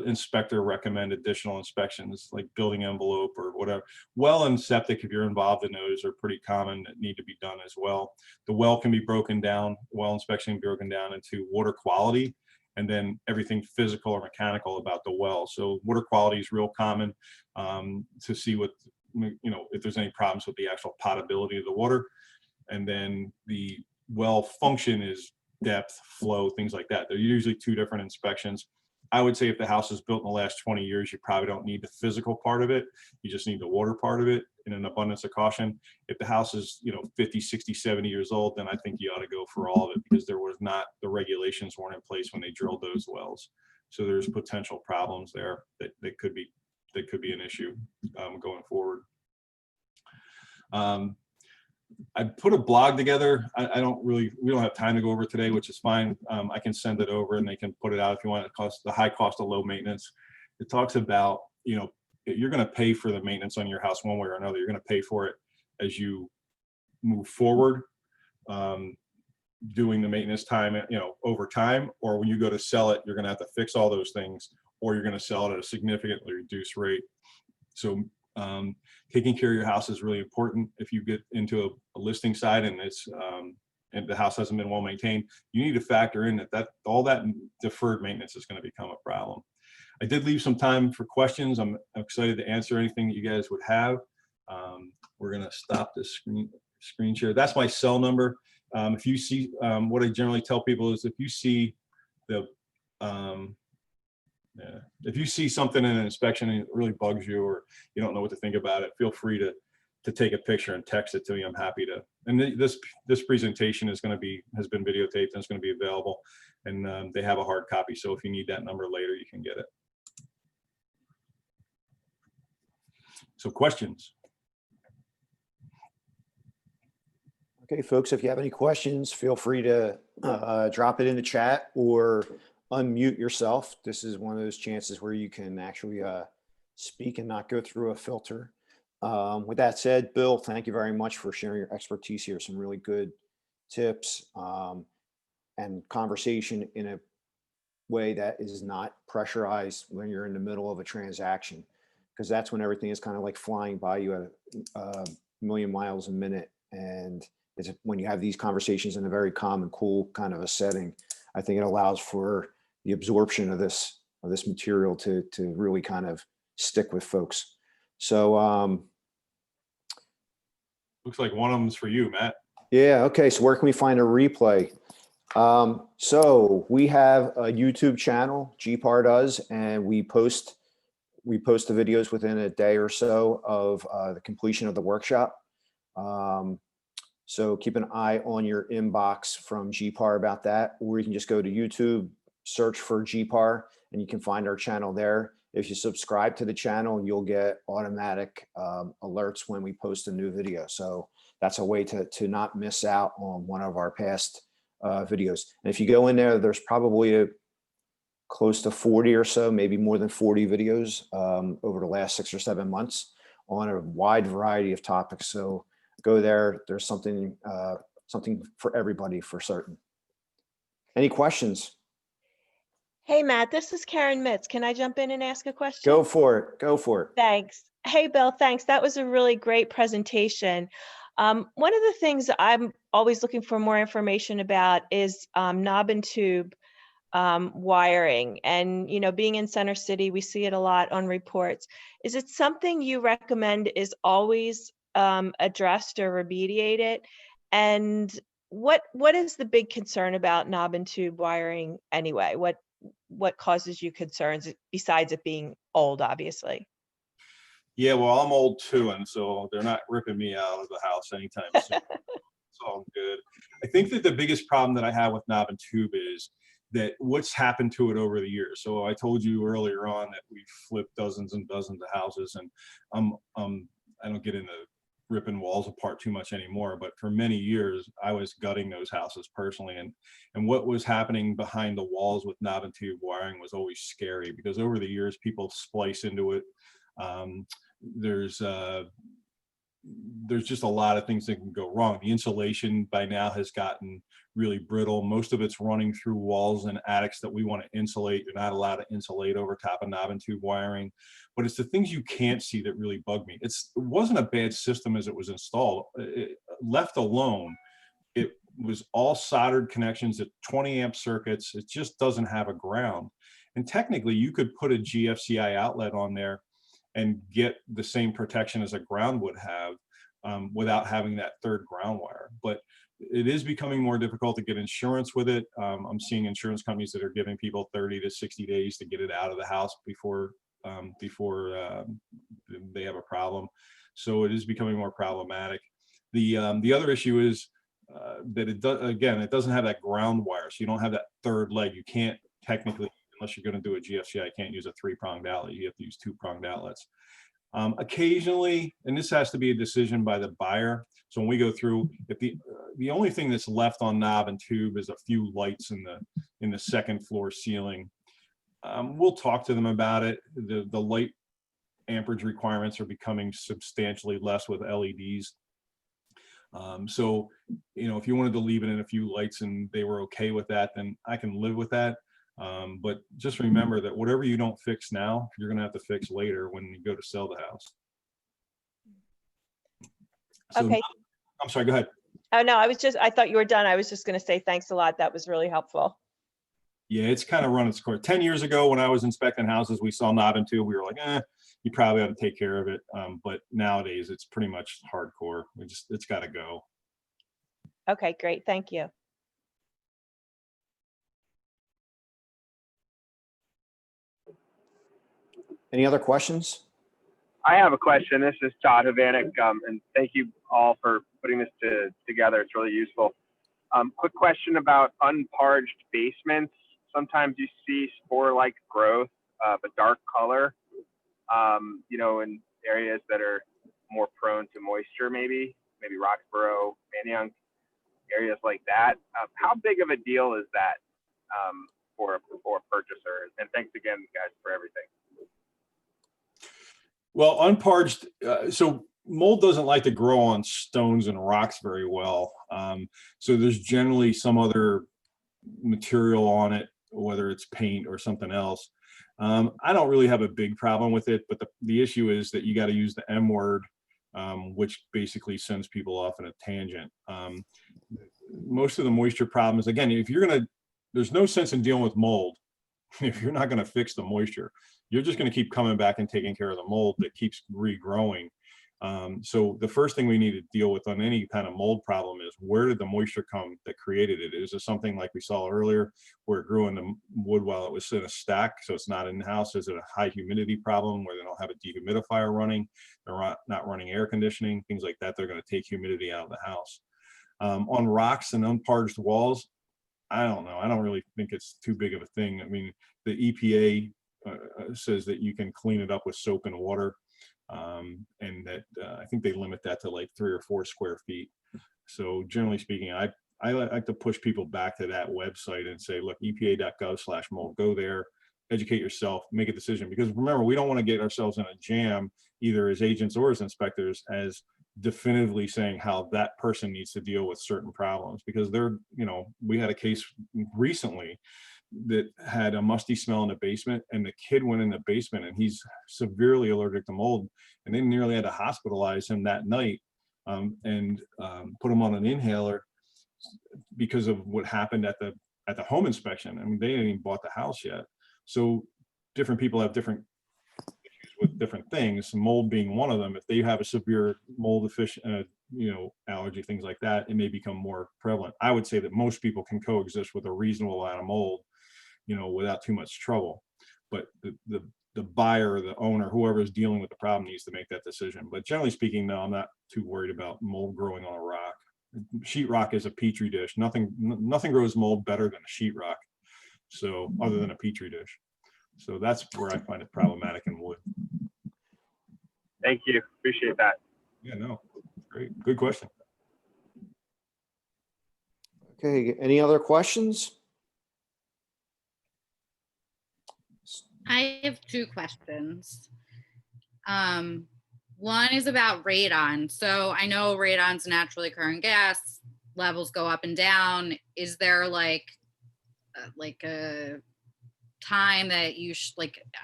inspector recommend additional inspections like building envelope or whatever. Well and septic, if you're involved in those, are pretty common that need to be done as well. The well can be broken down, well inspection can be broken down into water quality and then everything physical or mechanical about the well. So water quality is real common to see what, if there's any problems with the actual potability of the water. And then the well function is depth, flow, things like that. They're usually two different inspections. I would say if the house is built in the last 20 years, you probably don't need the physical part of it. You just need the water part of it in an abundance of caution. If the house is, 50, 60, 70 years old, then I think you ought to go for all of it because the regulations weren't in place when they drilled those wells. So there's potential problems there that could be an issue going forward. I put a blog together. We don't have time to go over today, which is fine. I can send it over and they can put it out if you want. It costs the high cost of low maintenance. It talks about, you're going to pay for the maintenance on your house one way or another. You're going to pay for it as you move forward, doing the maintenance time, over time, or when you go to sell it, you're going to have to fix all those things, or you're going to sell it at a significantly reduced rate. So taking care of your house is really important. If you get into a listing side and and the house hasn't been well maintained, you need to factor in that all that deferred maintenance is going to become a problem. I did leave some time for questions. I'm excited to answer anything that you guys would have. We're going to stop this screen share. That's my cell number. If you see, what I generally tell people is if you see the, if you see something in an inspection and it really bugs you or you don't know what to think about it, feel free to take a picture and text it to me. I'm happy to. And this presentation has been videotaped and it's going to be available, and they have a hard copy. So if you need that number later, you can get it. So questions? Okay, folks, if you have any questions, feel free to drop it in the chat or unmute yourself. This is one of those chances where you can actually speak and not go through a filter. With that said, Bill, thank you very much for sharing your expertise here. Some really good tips and conversation in a way that is not pressurized when you're in the middle of a transaction, because that's when everything is kind of like flying by you at a million miles a minute. And it's when you have these conversations in a very calm and cool kind of a setting, I think it allows for the absorption of this material to really kind of stick with folks. So looks like one of them's for you, Matt. yeah, okay, so where can we find a replay? So we have a YouTube channel, GPAR does, and we post the videos within a day or so of the completion of the workshop. So keep an eye on your inbox from GPAR about that, or you can just go to YouTube, search for GPAR, and you can find our channel there. If you subscribe to the channel, you'll get automatic alerts when we post a new video. So that's a way to not miss out on one of our past videos. And if you go in there, there's probably close to 40 or so, maybe more than 40 videos over the last 6 or 7 months on a wide variety of topics. So go there. There's something for everybody for certain. Any questions? Hey, Matt, this is Karen Mitz. Can I jump in and ask a question? Go for it. Go for it. Thanks. Hey, Bill, thanks. That was a really great presentation. One of the things I'm always looking for more information about is knob and tube wiring. And, you know, being in Center City, we see it a lot on reports. Is it something you recommend is always addressed or remediated? And what is the big concern about knob and tube wiring anyway? What causes you concerns besides it being old, obviously? Yeah, well, I'm old too, and so they're not ripping me out of the house anytime soon. It's all good. I think that the biggest problem that I have with knob and tube is that what's happened to it over the years. So I told you earlier on that we flipped dozens and dozens of houses, and I don't get into ripping walls apart too much anymore, but for many years I was gutting those houses personally, and what was happening behind the walls with knob and tube wiring was always scary, because over the years people splice into it. There's just a lot of things that can go wrong. The insulation by now has gotten really brittle. Most of it's running through walls and attics that we want to insulate. You're not allowed to insulate over top of knob and tube wiring, but it's the things you can't see that really bug me. It wasn't a bad system as it was installed. Left alone, it was all soldered connections at 20 amp circuits. It just doesn't have a ground. And technically you could put a GFCI outlet on there and get the same protection as a ground would have without having that third ground wire. But it is becoming more difficult to get insurance with it. I'm seeing insurance companies that are giving people 30 to 60 days to get it out of the house before they have a problem. So it is becoming more problematic. The other issue is that it doesn't have that ground wire, so you don't have that third leg. You can't technically, unless you're going to do a GFCI, I can't use a 3-pronged outlet. You have to use 2-pronged outlets. Occasionally, and this has to be a decision by the buyer. So when we go through, if the only thing that's left on knob and tube is a few lights in the second floor ceiling, we'll talk to them about it. The light amperage requirements are becoming substantially less with LEDs. So, you know, if you wanted to leave it in a few lights and they were okay with that, then I can live with that. But just remember that whatever you don't fix now, you're going to have to fix later when you go to sell the house. So, Okay. I'm sorry, go ahead. Oh, no, I thought you were done. I was just going to say thanks a lot. That was really helpful. Yeah, it's kind of run its course. 10 years ago, when I was inspecting houses, we saw knob and tube. We were like, you probably ought to take care of it. But nowadays, it's pretty much hardcore. It's got to go. Okay, great. Thank you. Any other questions? I have a question. This is Todd Havanek, and thank you all for putting this together. It's really useful. Quick question about unparged basements. Sometimes you see spore-like growth of a dark color, you know, in areas that are more prone to moisture, maybe Roxborough, Manayunk, areas like that. How big of a deal is that for a purchaser? And thanks again, guys, for everything. Well, unparged, so mold doesn't like to grow on stones and rocks very well. So there's generally some other material on it, whether it's paint or something else. I don't really have a big problem with it, but the issue is that you got to use the M word, which basically sends people off in a tangent. Most of the moisture problems, again, there's no sense in dealing with mold if you're not going to fix the moisture. You're just going to keep coming back and taking care of the mold that keeps regrowing. So the first thing we need to deal with on any kind of mold problem is, where did the moisture come that created it? Is it something like we saw earlier where it grew in the wood while it was in a stack, so it's not in the house? Is it a high humidity problem where they don't have a dehumidifier running, they're not running air conditioning, things like that? They're going to take humidity out of the house. On rocks and unparged walls, I don't know. I don't really think it's too big of a thing. I mean, the EPA says that you can clean it up with soap and water, and that I think they limit that to like 3 or 4 square feet. So generally speaking, I like to push people back to that website and say, look, epa.gov/mold, go there, educate yourself, make a decision. Because remember, we don't want to get ourselves in a jam, either as agents or as inspectors, as definitively saying how that person needs to deal with certain problems. Because we had a case recently that had a musty smell in the basement, and the kid went in the basement and he's severely allergic to mold, and they nearly had to hospitalize him that night, and put him on an inhaler because of what happened at the home inspection. I mean, they hadn't even bought the house yet. So different people have different issues with different things, mold being one of them. If they have a severe mold allergy, things like that, it may become more prevalent. I would say that most people can coexist with a reasonable amount of mold, without too much trouble. But the buyer or the owner, whoever is dealing with the problem, needs to make that decision. But generally speaking, no, I'm not too worried about mold growing on a rock. Sheetrock is a petri dish. Nothing grows mold better than a sheetrock. So other than a petri dish. So that's where I find it problematic in wood. Thank you. Appreciate that. Yeah, no, great. Good question. Okay, any other questions? I have 2 questions. One is about radon. So I know radon's a naturally occurring gas. Levels go up and down. Is there like a time that you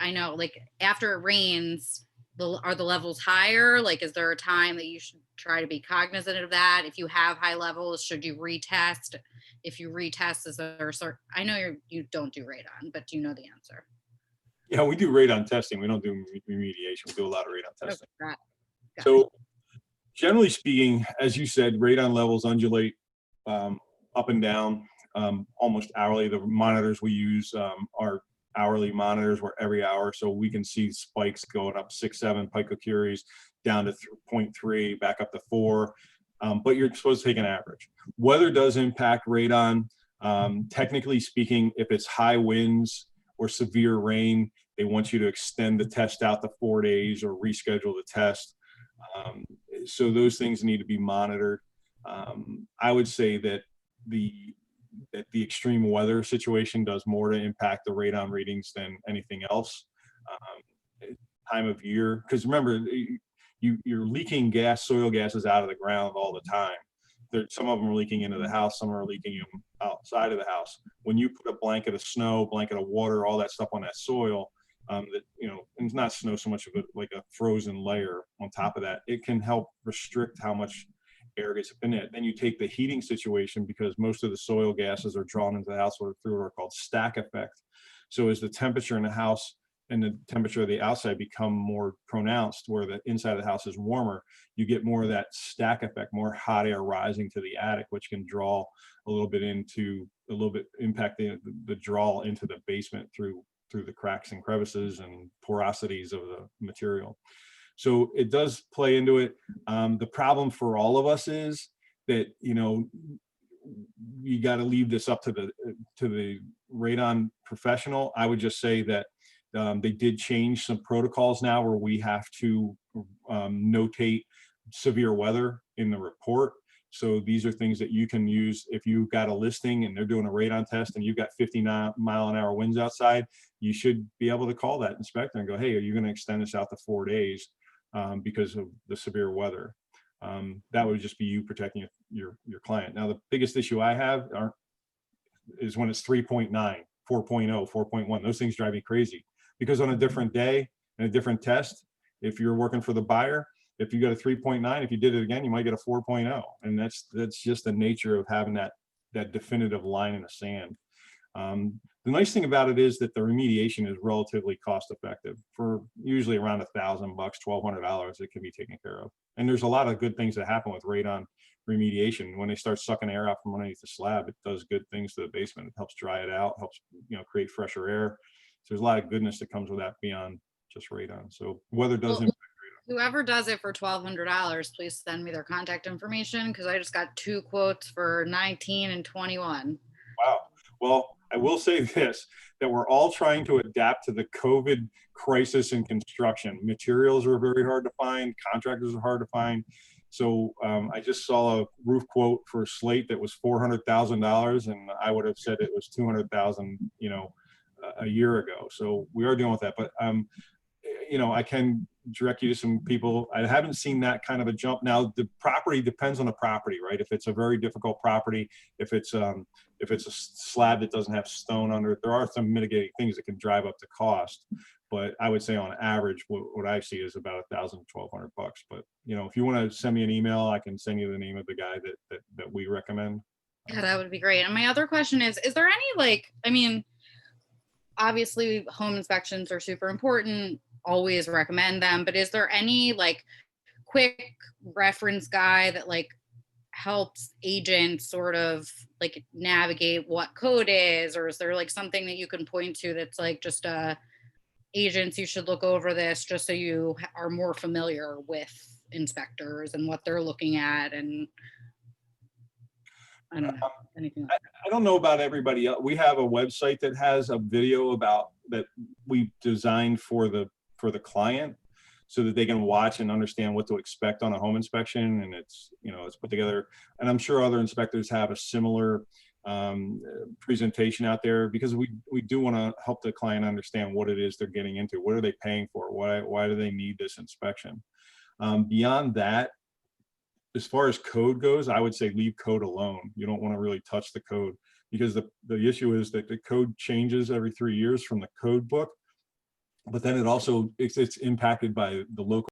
I know, like after it rains, are the levels higher? Like, is there a time that you should try to be cognizant of that? If you have high levels, should you retest? If you retest, is there I know you don't do radon, but do you know the answer? Yeah, we do radon testing. We don't do remediation. We do a lot of radon testing. Okay, So generally speaking, as you said, radon levels undulate up and down almost hourly. The monitors we use are hourly monitors where every hour, so we can see spikes going up 6, 7 picocuries down to 0.3, back up to 4. But you're supposed to take an average. Weather does impact radon. Technically speaking, if it's high winds or severe rain, they want you to extend the test out to 4 days or reschedule the test. So those things need to be monitored. I would say that the extreme weather situation does more to impact the radon readings than anything else. Time of year, because remember, you're leaking soil gases out of the ground all the time. Some of them are leaking into the house, some are leaking outside of the house. When you put a blanket of snow, blanket of water, all that stuff on that soil, and it's not snow so much of it, like a frozen layer on top of that, it can help restrict how much air gets up in it. Then you take the heating situation, because most of the soil gases are drawn into the house through what are called stack effect. So as the temperature in the house and the temperature of the outside become more pronounced, where the inside of the house is warmer, you get more of that stack effect, more hot air rising to the attic, which can draw a little bit impact the draw into the basement through the cracks and crevices and porosities of the material. So it does play into it. The problem for all of us is that, you know, you got to leave this up to the radon professional. I would just say that they did change some protocols now where we have to notate severe weather in the report. So these are things that you can use if you've got a listing and they're doing a radon test and you've got 50-mile-an-hour winds outside. You should be able to call that inspector and go, hey, are you going to extend this out to 4 days because of the severe weather? That would just be you protecting your client. Now, the biggest issue I have is when it's 3.9, 4.0, 4.1. Those things drive me crazy, because on a different day and a different test, if you're working for the buyer, if you got a 3.9, if you did it again, you might get a 4.0. And that's just the nature of having that definitive line in the sand. The nice thing about it is that the remediation is relatively cost effective. For usually around $1,000, $1,200, it can be taken care of. And there's a lot of good things that happen with radon remediation. When they start sucking air out from underneath the slab, it does good things to the basement. It helps dry it out, helps, you know, create fresher air. So there's a lot of goodness that comes with that beyond just radon. So weather does impact radon. Whoever does it for $1,200, please send me their contact information, because I just got 2 quotes for 19 and 21. Wow. Well, I will say this, that we're all trying to adapt to the COVID crisis in construction. Materials are very hard to find. Contractors are hard to find. So I just saw a roof quote for slate that was $400,000, and I would have said it was $200,000, you know, a year ago. So we are dealing with that. But you know, I can direct you to some people. I haven't seen that kind of a jump. Now, the property depends on the property, right? If it's a very difficult property, if it's a slab that doesn't have stone under it, there are some mitigating things that can drive up the cost. But I would say on average, what I see is about $1,000, $1,200 bucks. But you know, if you want to send me an email, I can send you the name of the guy that we recommend. Yeah, that would be great. And my other question is there any, like, I mean, obviously home inspections are super important, always recommend them, but is there any like quick reference guide that like helps agents sort of like navigate what code is, or is there like something that you can point to that's like just agents, you should look over this just so you are more familiar with inspectors and what they're looking at? And I don't know, anything else. I don't know about everybody else. We have a website that has a video about that we designed for the client, so that they can watch and understand what to expect on a home inspection. And it's, you know, it's put together, and I'm sure other inspectors have a similar presentation out there, because we do want to help the client understand what it is they're getting into. What are they paying for? Why do they need this inspection? Beyond that, as far as code goes, I would say leave code alone. You don't want to really touch the code, because the issue is that the code changes every 3 years from the code book. But then it also, it's impacted by the local